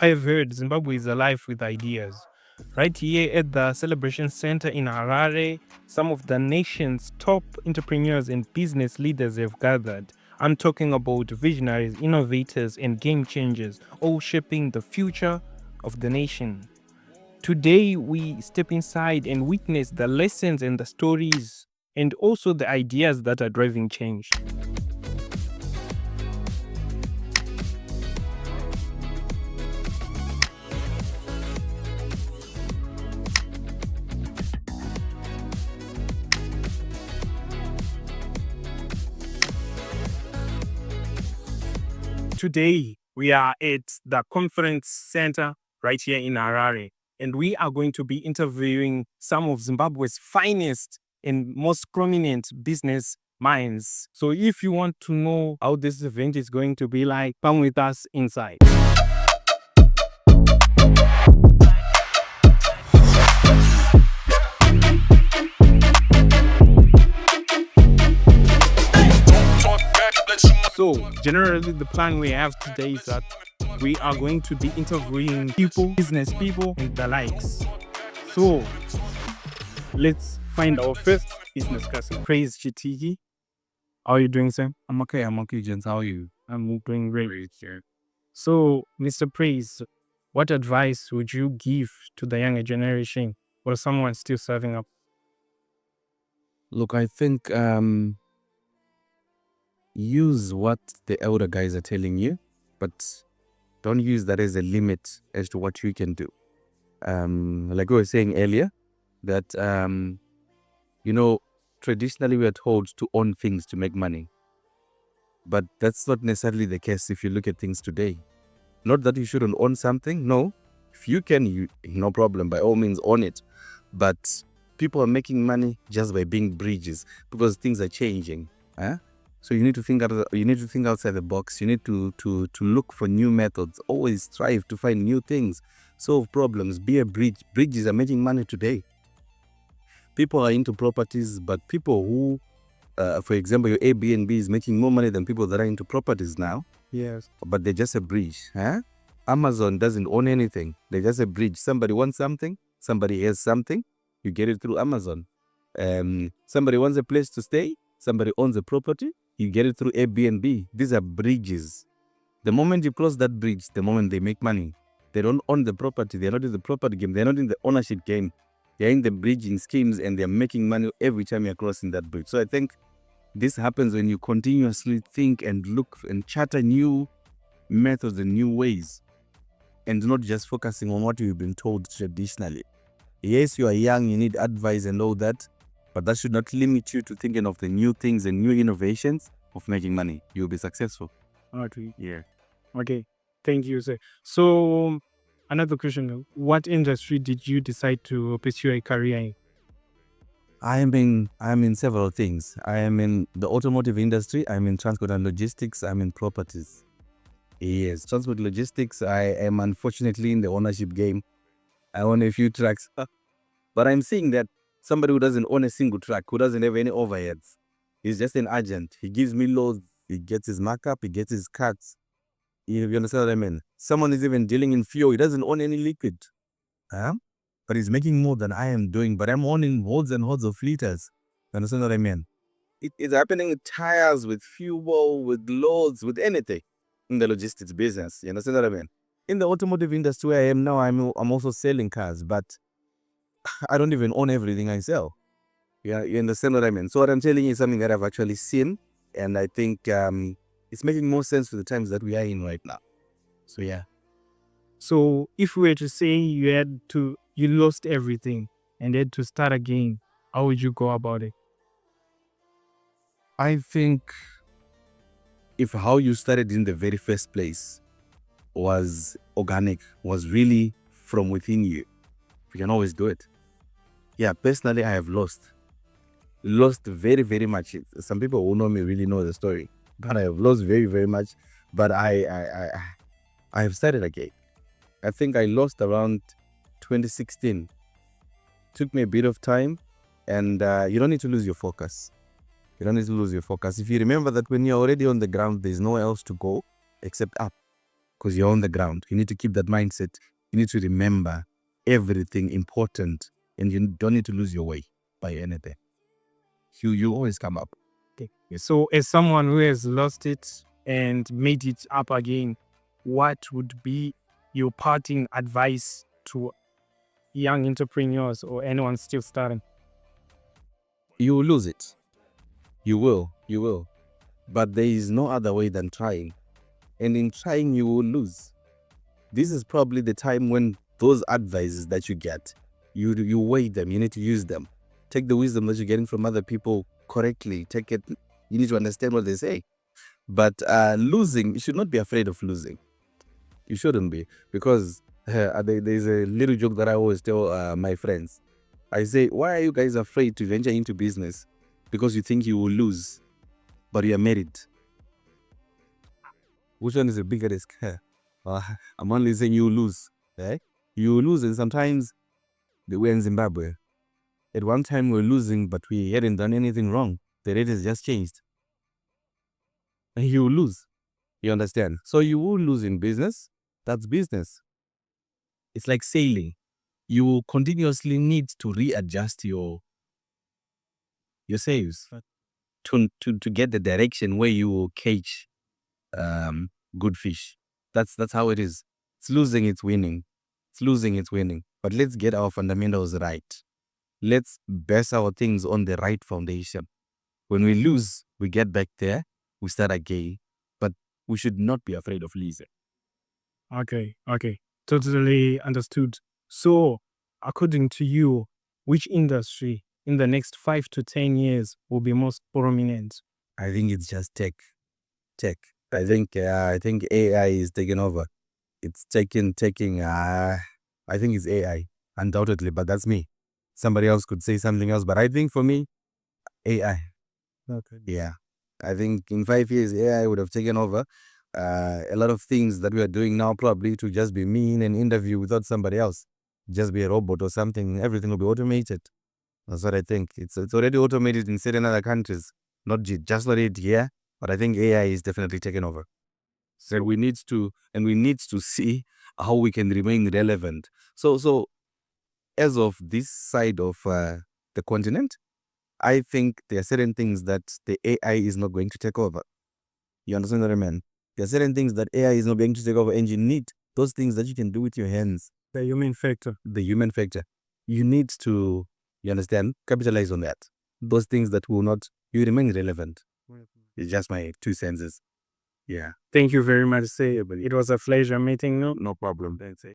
I've heard Zimbabwe is alive with ideas. Right here at the Celebration Center in Harare, some of the nation's top entrepreneurs and business leaders have gathered. I'm talking about visionaries, innovators, and game changers, all shaping the future of the nation. Today, we step inside and witness the lessons and the stories, and also the ideas that are driving change. Today, we are at the conference center right here in Harare, and we are going to be interviewing some of Zimbabwe's finest and most prominent business minds. So, if you want to know how this event is going to be like, come with us inside. So, generally, the plan we have today is that we are going to be interviewing people, business people, and the likes. So, let's find our first business person. Praise Chitsiki. How are you doing, Sam? I'm okay, gents. How are you? I'm doing great. So, Mr. Praise, what advice would you give to the younger generation or someone still serving up? Look, I think use what the elder guys are telling you, but don't use that as a limit as to what you can do. Like we were saying earlier, that traditionally we are told to own things to make money. But that's not necessarily the case if you look at things today. Not that you shouldn't own something, no. If you can, no problem, by all means own it. But people are making money just by being bridges because things are changing. So you need to think outside the box. You need to look for new methods. Always strive to find new things. Solve problems. Be a bridge. Bridges are making money today. People are into properties, but people who, for example, your Airbnb is making more money than people that are into properties now. Yes. But they're just a bridge. Amazon doesn't own anything. They're just a bridge. Somebody wants something. Somebody has something. You get it through Amazon. Somebody wants a place to stay. Somebody owns a property. You get it through Airbnb. These are bridges. The moment you close that bridge, the moment they make money. They don't own the property. They're not in the property game. They're not in the ownership game. They're in the bridging schemes and they're making money every time you're crossing that bridge. So I think this happens when you continuously think and look and chatter new methods and new ways and not just focusing on what you've been told traditionally. Yes, you are young, you need advice and all that, but that should not limit you to thinking of the new things and new innovations of making money. You'll be successful. Okay. Yeah. Okay. Thank you, sir. So, another question. What industry did you decide to pursue a career in? I am in several things. I am in the automotive industry. I'm in transport and logistics. I'm in properties. Yes, transport logistics. I am unfortunately in the ownership game. I own a few trucks. But I'm seeing that somebody who doesn't own a single truck, who doesn't have any overheads, he's just an agent. He gives me loads. He gets his markup. He gets his cuts. You understand what I mean? Someone is even dealing in fuel. He doesn't own any liquid. But he's making more than I am doing. But I'm owning hordes and hordes of liters. You understand what I mean? It's happening with tires, with fuel, with loads, with anything in the logistics business. You understand what I mean? In the automotive industry where I am now, I'm also selling cars, but I don't even own everything I sell. Yeah, you understand what I mean? So what I'm telling you is something that I've actually seen, and I think it's making more sense for the times that we are in right now. So yeah. So, if we were to say you lost everything and had to start again, how would you go about it? I think if how you started in the very first place was organic, was really from within you, you can always do it. Yeah, personally, I have lost very, very much. Some people who know me really know the story, but I have lost very, very much. But I have started again. I think I lost around 2016. Took me a bit of time, and you don't need to lose your focus. You don't need to lose your focus. If you remember that when you're already on the ground, there's nowhere else to go except up. because you're on the ground. You need to keep that mindset. You need to remember everything important, and you don't need to lose your way by anything. You always come up. Okay. So, as someone who has lost it and made it up again, what would be your parting advice to young entrepreneurs or anyone still starting? You will lose it. You will. But there is no other way than trying. And in trying, you will lose. This is probably the time when those advices that you get, you weigh them. You need to use them. Take the wisdom that you're getting from other people correctly. Take it. You need to understand what they say. But losing, you should not be afraid of losing. You shouldn't be, because there's a little joke that I always tell my friends. I say, why are you guys afraid to venture into business? Because you think you will lose, but you are married. Which one is a bigger risk? I'm only saying you lose. You lose, and sometimes we're in Zimbabwe. At one time we're losing, but we hadn't done anything wrong. The rate has just changed. And you lose. You understand? So you will lose in business. That's business. It's like sailing. You will continuously need to readjust your sails to get the direction where you will catch good fish. That's how it is. It's losing, it's winning. It's losing, it's winning. But let's get our fundamentals right. Let's base our things on the right foundation. When we lose, we get back there, we start again. But we should not be afraid of losing. Okay. Totally understood. So, according to you, which industry in the next 5 to 10 years will be most prominent? I think it's just tech. I think AI is taking over. It's taking. I think it's AI, undoubtedly, but that's me. Somebody else could say something else, but I think for me, AI. Okay. Yeah, I think in 5 years, AI would have taken over. A lot of things that we are doing now probably to just be me in an interview without somebody else, just be a robot or something. Everything will be automated. That's what I think. It's already automated in certain other countries, just not it here, but I think AI is definitely taking over. So we need to see how we can remain relevant. So as of this side of the continent, I think there are certain things that the AI is not going to take over. You understand what I mean? There are certain things that AI is not going to take over, and you need those things that you can do with your hands. The human factor. The human factor. You need to, you understand, capitalize on that. Those things that will not, you remain relevant. It's just my 2 senses. Yeah. Thank you very much, Say. It was a pleasure meeting you. No problem. Thanks.